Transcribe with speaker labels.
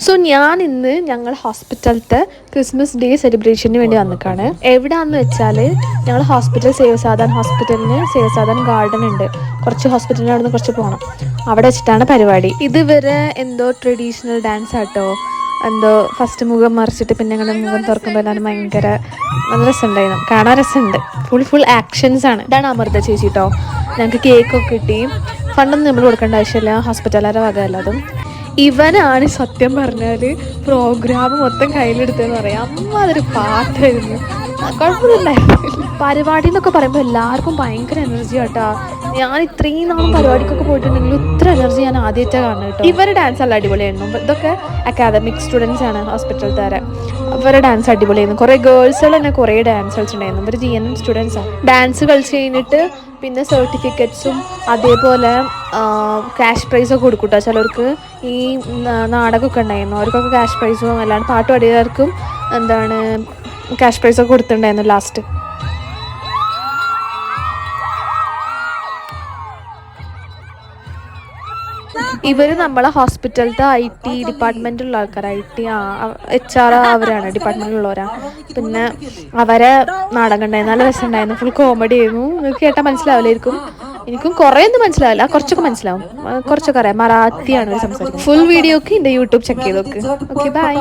Speaker 1: So ഞാൻ ഇന്ന് ഞങ്ങൾ ഹോസ്പിറ്റലത്തെ ക്രിസ്മസ് ഡേ സെലിബ്രേഷന് വേണ്ടി വന്നിക്കാണ്. എവിടെയാണെന്ന് വെച്ചാൽ ഞങ്ങൾ ഹോസ്പിറ്റൽ സേവസാധാൻ ഹോസ്പിറ്റലിന് സേവസാധാൻ ഗാർഡൻ ഉണ്ട്. കുറച്ച് ഹോസ്പിറ്റലിന് അവിടെ നിന്ന് കുറച്ച് പോകണം. അവിടെ വെച്ചിട്ടാണ് പരിപാടി. ഇതുവരെ എന്തോ ട്രഡീഷണൽ ഡാൻസ് ആട്ടോ. എന്തോ ഫസ്റ്റ് മുഖം മറിച്ചിട്ട് പിന്നെ അങ്ങനെ മുഖം തുറക്കുമ്പോൾ എല്ലാവരും ഭയങ്കര നല്ല രസമുണ്ടായിരുന്നു. കാണാൻ രസമുണ്ട്. ഫുൾ ആക്ഷൻസ് ആണ്. ഇതാണ് അമൃത ചേച്ചി കേട്ടോ. ഞങ്ങൾക്ക് കേക്കൊക്കെ കിട്ടി. ഫണ്ടൊന്നും നമ്മൾ കൊടുക്കേണ്ട ആവശ്യമില്ല. ഹോസ്പിറ്റലുകാരുടെ വക അല്ലാതും. ഇവനാണ് സത്യം പറഞ്ഞാൽ പ്രോഗ്രാം മൊത്തം കയ്യിലെടുത്തതെന്ന് പറയാം. അമ്മ അതൊരു പാട്ടായിരുന്നു. കുഴപ്പമൊന്നുമില്ലായിരുന്നു. പരിപാടി എന്നൊക്കെ പറയുമ്പോൾ എല്ലാവർക്കും ഭയങ്കര എനർജി കേട്ടോ. ഞാൻ ഇത്രയും നാളും പരിപാടിക്കൊക്കെ പോയിട്ടുണ്ടെങ്കിലും ഇത്ര എനർജി ഞാൻ ആദ്യമായിട്ടാണ് കാണുന്നത് കേട്ടോ. ഇവരുടെ ഡാൻസ് നല്ല അടിപൊളിയായിരുന്നു. ഇതൊക്കെ അക്കാദമിക് സ്റ്റുഡൻസ് ആണ് ഹോസ്പിറ്റലത്തെ. ഇവരുടെ ഡാൻസ് അടിപൊളിയായിരുന്നു. കുറേ ഗേൾസുകൾ തന്നെ കുറേ ഡാൻസ് കളിച്ചിട്ടുണ്ടായിരുന്നു. ഇവർ GNM സ്റ്റുഡൻസ് ആണ്. ഡാൻസ് കളിച്ച് കഴിഞ്ഞിട്ട് പിന്നെ സർട്ടിഫിക്കറ്റ്സും അതേപോലെ ക്യാഷ് പ്രൈസൊക്കെ കൊടുക്കും കേട്ടോ. ചിലർക്ക് ഈ നാടകമൊക്കെ ഉണ്ടായിരുന്നു, അവർക്കൊക്കെ ക്യാഷ് പ്രൈസും അല്ലാണ്ട് പാട്ട് പാടിയവർക്കും എന്താണ് ക്യാഷ് പ്രൈസൊക്കെ കൊടുത്തിട്ടുണ്ടായിരുന്നു ലാസ്റ്റ്. ഇവർ നമ്മളെ ഹോസ്പിറ്റലത്തെ IT ഡിപ്പാർട്ട്മെൻറ്റിലുള്ള ആൾക്കാർ. HR അവരാണ്, ഡിപ്പാർട്ട്മെൻറ്റിലുള്ളവരാണ്. പിന്നെ അവരെ നാടകം ഉണ്ടായിരുന്നു. നല്ല രസം ഉണ്ടായിരുന്നു. ഫുൾ കോമഡി ആയിരുന്നു. നിങ്ങൾക്ക് കേട്ടാൽ മനസ്സിലാവില്ലായിരിക്കും. എനിക്കും കുറേ ഒന്നും മനസ്സിലാവില്ല, കുറച്ചൊക്കെ മനസ്സിലാവും. കുറച്ചൊക്കെ അറിയാം. മറാത്തിയാണ് അവർ സംസാരിക്കുന്നത്. ഫുൾ വീഡിയോ ഒക്കെ എൻ്റെ യൂട്യൂബ് ചെക്ക് ചെയ്ത് നോക്ക്. Okay, by.